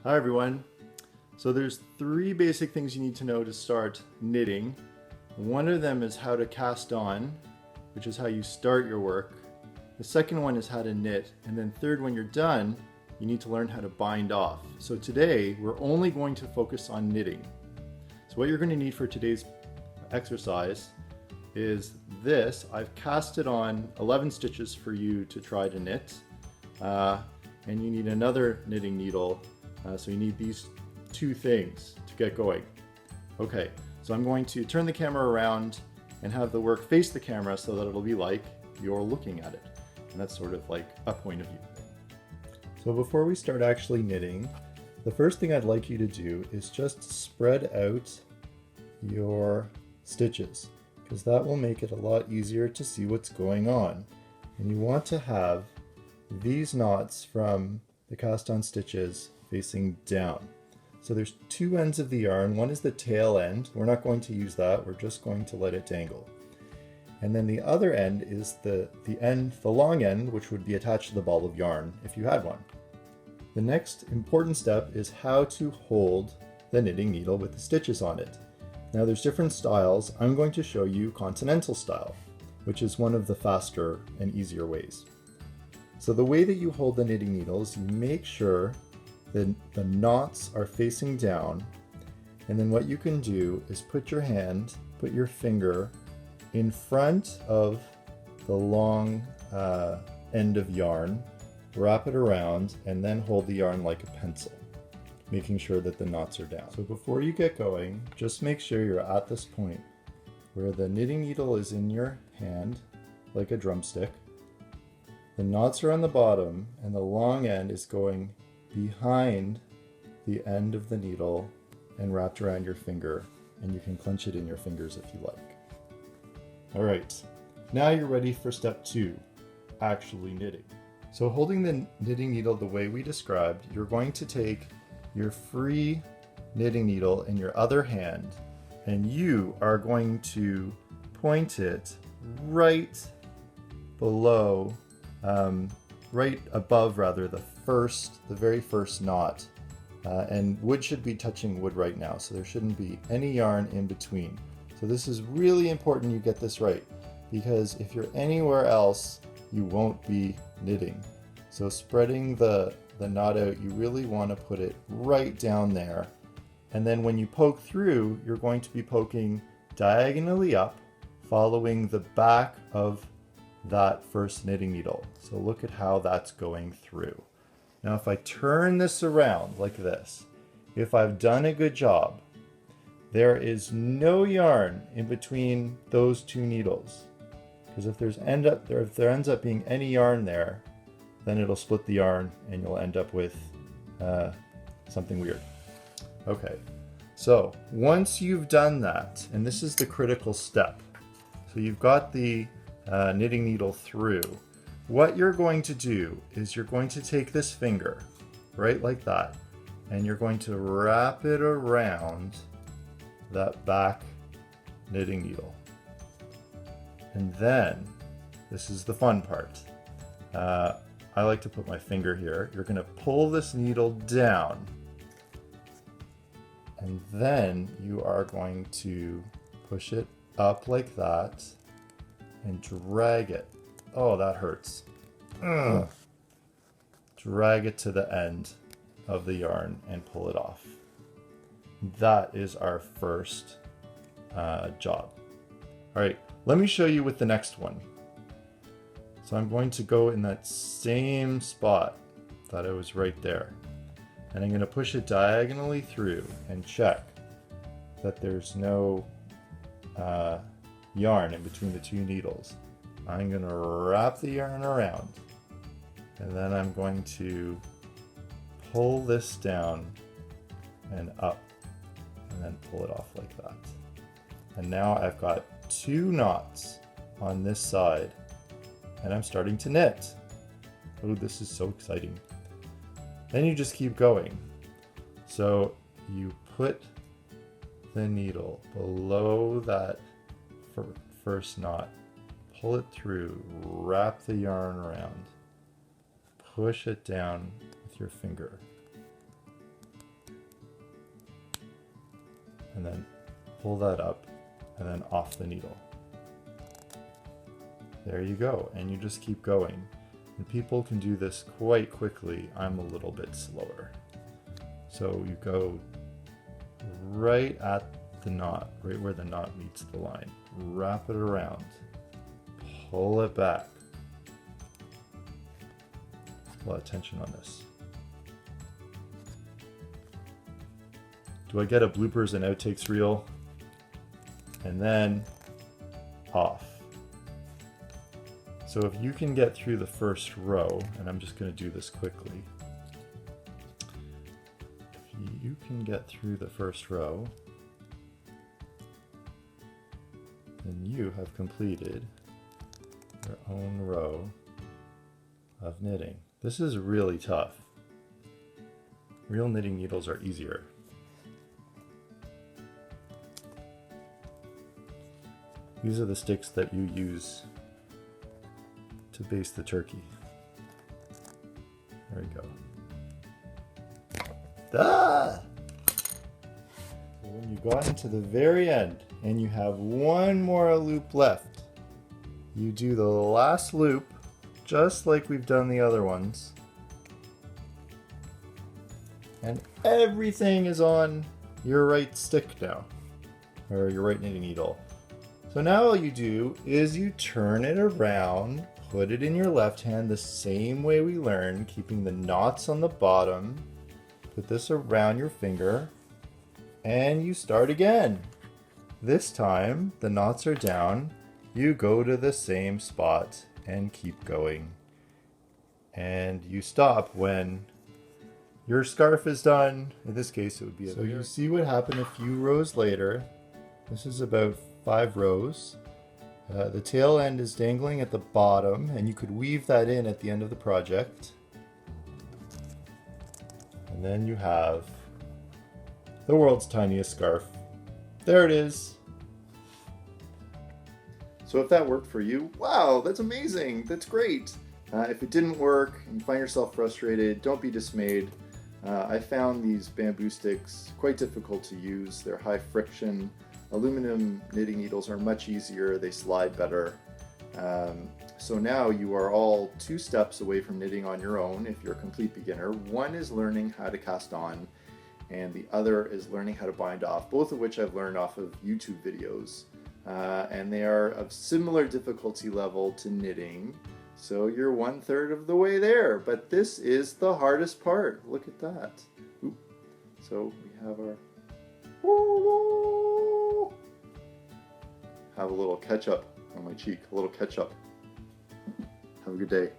Hi everyone. So there's three basic things you need to know to start knitting. One of them is how to cast on, which is how you start your work. The second one is how to knit. And then third, when you're done, you need to learn how to bind off. So today, we're only going to focus on knitting. So what you're going to need for today's exercise is this. I've casted on 11 stitches for you to try to knit. And you need another knitting needle. So you need these two things to get going. Okay, so I'm going to turn the camera around and have the work face the camera so that it'll be like you're looking at it. And that's sort of like a point of view. So before we start actually knitting, the first thing I'd like you to do is just spread out your stitches, because that will make it a lot easier to see what's going on. And you want to have these knots from the cast on stitches facing down. So there's two ends of the yarn. One is the tail end. We're not going to use that. We're just going to let it dangle. And then the other end is the long end, which would be attached to the ball of yarn if you had one. The next important step is how to hold the knitting needle with the stitches on it. Now there's different styles. I'm going to show you continental style, which is one of the faster and easier ways. So the way that you hold the knitting needle is you make sure that the knots are facing down, and then what you can do is put your finger in front of the long end of yarn, wrap it around, and then hold the yarn like a pencil, making sure that the knots are down. So before you get going, just make sure you're at this point where the knitting needle is in your hand like a drumstick. The knots are on the bottom and the long end is going behind the end of the needle and wrapped around your finger, and you can clench it in your fingers if you like. All right, now you're ready for step 2, actually knitting. So holding the knitting needle the way we described, you're going to take your free knitting needle in your other hand and you are going to point it right below, right above rather, the very first knot. And wood should be touching wood right now, so there shouldn't be any yarn in between. So this is really important you get this right, because if you're anywhere else, you won't be knitting. So spreading the knot out, you really want to put it right down there. And then when you poke through, you're going to be poking diagonally up, following the back of that first knitting needle. So look at how that's going through. Now if I turn this around like this, if I've done a good job, there is no yarn in between those two needles. Because if there ends up being any yarn there, then it'll split the yarn and you'll end up with something weird. Okay, so once you've done that, and this is the critical step, so you've got the knitting needle through, what you're going to do is you're going to take this finger, right like that, and you're going to wrap it around that back knitting needle. And then, this is the fun part. I like to put my finger here. You're going to pull this needle down, and then you are going to push it up like that and drag it. Oh, that hurts. Ugh. Drag it to the end of the yarn and pull it off. That is our first job. All right, let me show you with the next one. So I'm going to go in that same spot that I was right there. And I'm going to push it diagonally through and check that there's no yarn in between the two needles. I'm going to wrap the yarn around, and then I'm going to pull this down and up, and then pull it off like that. And now I've got 2 knots on this side, and I'm starting to knit. Oh, this is so exciting. Then you just keep going. So you put the needle below that first knot, pull it through, wrap the yarn around, push it down with your finger, and then pull that up and then off the needle. There you go, and you just keep going. And people can do this quite quickly. I'm a little bit slower. So you go right at the knot, right where the knot meets the line. Wrap it around, pull it back. A lot of tension on this. Do I get a bloopers and outtakes reel? And then off. So if you can get through the first row, and I'm just going to do this quickly. If you can get through the first row, then you have completed your own row of knitting. This is really tough. Real knitting needles are easier. These are the sticks that you use to baste the turkey. There we go. Ah! So when you got into the very end and you have one more loop left, you do the last loop just like we've done the other ones. And everything is on your right stick now, or your right knitting needle. So now all you do is you turn it around, put it in your left hand the same way we learned, keeping the knots on the bottom. Put this around your finger, and you start again. This time, the knots are down. You go to the same spot and keep going. And you stop when your scarf is done. In this case, it would be so you see what happened a few rows later. This is about 5 rows. The tail end is dangling at the bottom, and you could weave that in at the end of the project. And then you have the world's tiniest scarf. There it is. So if that worked for you, wow, that's amazing. That's great. If it didn't work and you find yourself frustrated, don't be dismayed. I found these bamboo sticks quite difficult to use. They're high friction. Aluminum knitting needles are much easier. They slide better. So now you are all 2 steps away from knitting on your own if you're a complete beginner. One is learning how to cast on, and the other is learning how to bind off, both of which I've learned off of YouTube videos. And they are of similar difficulty level to knitting. So you're 1/3 of the way there, but this is the hardest part. Look at that. Oop. So we have our... Have a little ketchup on my cheek, a little ketchup. Have a good day.